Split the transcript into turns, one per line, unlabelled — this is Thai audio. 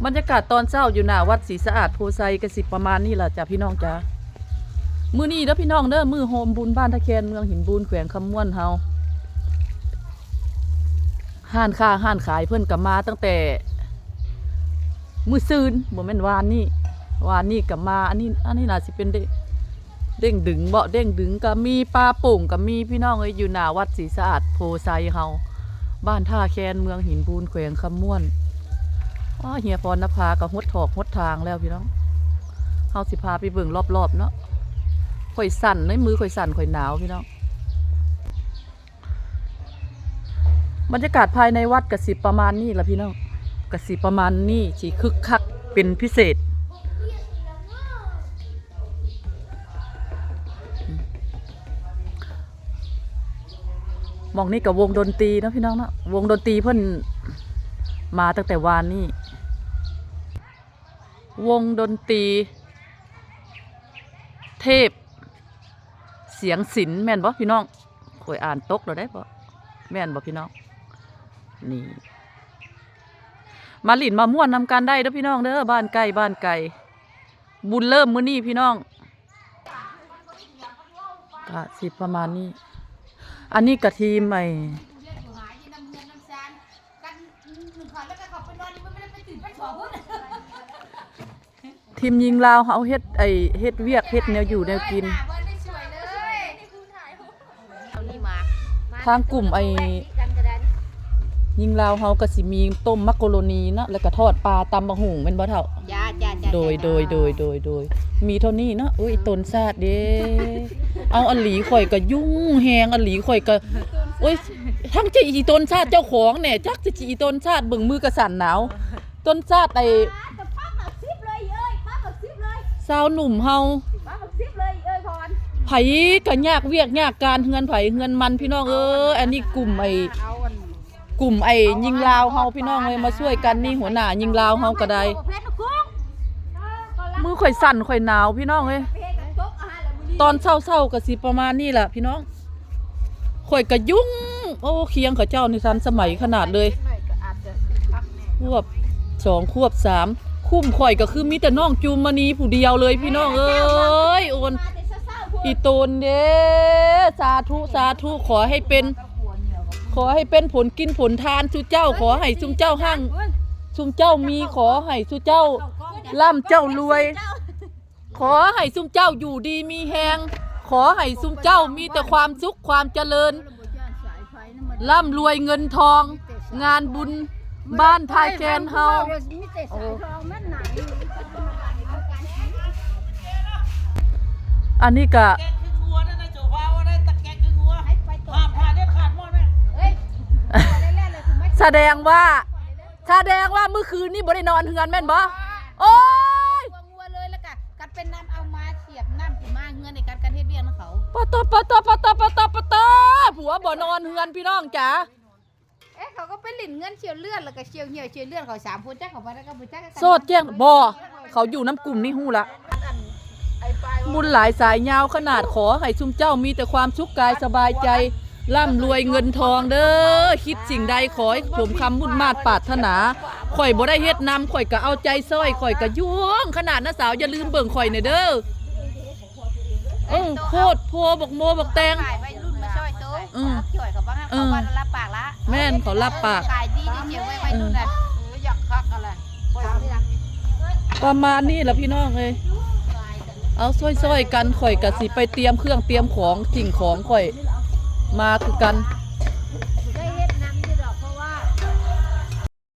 บรรยากาศตอนเช้าอยู่หน้าวัดศรีสะอาดโพไซกสิประมาณนี้ล่ะจ้ะพี่น้องจ้ะมื้อนี้เด้อพี่น้องเด้อมื้อโฮมบุญบ้านตะแคนเมืองหินบูนแขวงคำม่วนเฮาห้านค้าห้านขายเพิ่นก็มาตั้งแต่มื้อซืนบ่แม่นวานนี้ก็มาอันนี้น่าสิเป็นเด้งดึงเบาะเด้งดึงก็มีปลาโป่งก็มีพี่น้องเอ้ยอยู่หน้าวัดศรีสะอาดโพไซเฮาบ้านท่าแคนเมืองหินบูนแขวงคำม่วนเฮียพรณภาก็หดถอกหดทางแล้วพี่น้องเฮาสิพาไปเบิ่งรอบๆเนาะข่อยสั่นในมือข่อยสั่นข่อยหนาวพี่น้องบรรยากาศภายในวัดกสิประมาณนี้ล่ะพี่น้องกสิประมาณนี้สิคึกคักเป็นพิเศษมองนี่กับวงดนตรีนะพี่น้องเนาะวงดนตรีเพิ่นมาตั้งแต่วานนี้วงดนตรีเทพเสียงศิลป์แม่นบ่พี่น้องข่อยอ่านตกแล้วได้บ่แม่นบ่พี่น้องนี่มาหลินมาม่วนนำกันได้เด้อพี่น้องเด้อบ้านไก่บุญเริ่มมื้อนี้พี่น้องก็สิประมาณนี้อันนี้กะทีมทีมยิงลาวเขาเฮ็ดเวียกเฮ็ดแนวอยู่แนวกินทางกลุ่มยิงลาวเขาก็สิมีต้มมักโกโรนีเนาะแล้วก็ทอดปลาตำบักหุ่งเป็นบ่เท่าโดยมีเท่านี้เนาะอุ้ยต้นซาดเด้เอาอันหลีข่อยก็ยุ่งแฮงอันหลีข่อยก็โอ้ยทั้งจะอีต้นชาติเจ้าของเนี่ยจักจะอีต้นชาติเบิ่งมือกระสั่นหนาวต้นชาติสาวหนุ่มเฮาไผก็ยากเวียกยากการเฮือนไผเฮือนมันพี่น้องอันนี้กลุ่มยิงลาวเฮาพี่น้องเลยมาช่วยกันนี่หัวหน้ายิงลาวเฮาก็ได้มือข่อยสั่นข่อยหนาวพี่น้องเลยตอนเช้าก็สิประมาณนี้แหละพี่น้องข่อยก็ยุ่งโอ้เคียงกับเจ้าในทันสมัยขนาดเลยควบ2ควบ3คุ้มข่อยก็คือมีแต่น้องจูมณีผู้เดียวเลยพี่น้องเอ้ยโอนอีโตนเด้สาธุขอให้เป็นผลกินผลทานสุเจ้าขอให้สุเจ้าหั่งสุเจ้ามีขอให้สุเจ้าล่ำเจ้ารวยขอให้สุเจ้าอยู่ดีมีแฮงขอให้สุเจ้ามีแต่ความสุขความเจริญร่ำรวยเงินทองงานบุญบ้านทายแกนเฮาอันนี้ก็แสดงว่าเมื่อคืนนี่บ่ได้นอนเฮือนแม่นบ่โอ้ยงัวเลยแล้วก็กัดเป็นน้ำเอามาเสียบน้ำขึ้นมาเฮือนในการเฮ็ดเวียกของเขาปะตอผัวบ่นอนเฮือนพี่น้องจ๋า
เขาก็ไปหลินเงินเชียวเลือดแล้วก็เชียวเหี่ยวเชียวเลือดเขา3คนจักเขาไปแล้วก็บ่จักกัน
โสดแจ้งบ่เขาอยู่น้ำกลุ่มนี่ฮู้ละบุญหลายสายยาวขนาดขอให้ซุมเจ้ามีแต่ความสุขกายสบายใจร่ำรวยเงินทองเด้อคิดสิ่งใดขอให้สมคำมุ่งมา่ปรารถนาข่อยบ่ได้เฮ็ดนำข่อยก็เอาใจซ้อยข่อยก็ย่วงขนาดน้าสาวอย่าลืมเบิ่งข่อยหน่อยเด้อโคตรโพบอกโมบอกแตง
ช่วยเขาบ้างเขาบ้านรับปากละ
แม่นเขารับปาก
ขายดีเจียวไว้รุ่นน่ะอยากคักอะไร
ประมาณนี้แหละพี่น้องเลยเอาซ้อยๆกันข่อยก็สิไปเตรียมเครื่องเตรียมของสิ่งของข่อยมาคือกัน